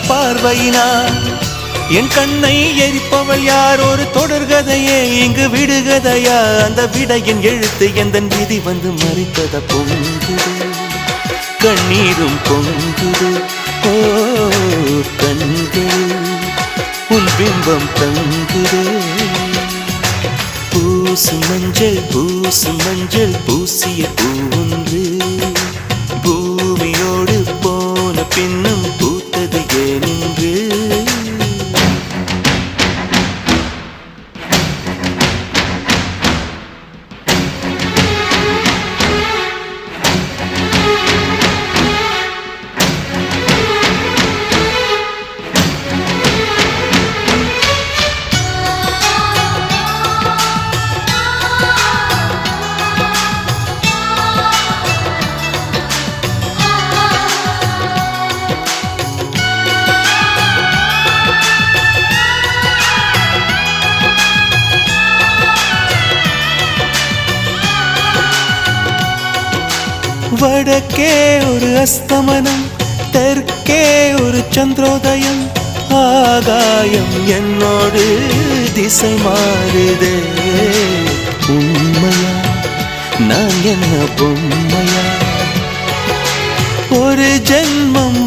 பார்வையினார் என் கண்ணை எரிப்பவள் யார்? ஒரு தொடர்கதையே இங்கு விடுகதையா? அந்த விடையின் எழுத்து எந்தன் விதி வந்து மறித்தத பொங்குது, கண்ணீரும் பொங்குது. ஓ கண்கள் உன் பிம்பம் தங்குதே. பூசும் மஞ்சள் பூசிய பூன்று பூமியோடு போன பின்னும் பூத்தது ஏனென்று. வடக்கே ஒரு அஸ்தமனம், தெற்கே ஒரு சந்திரோதயம். ஆகாயம் என்னோடு திசை மாறுதே. உண்மையா நான் என்ன பொம்மையா? ஒரு ஜென்மம்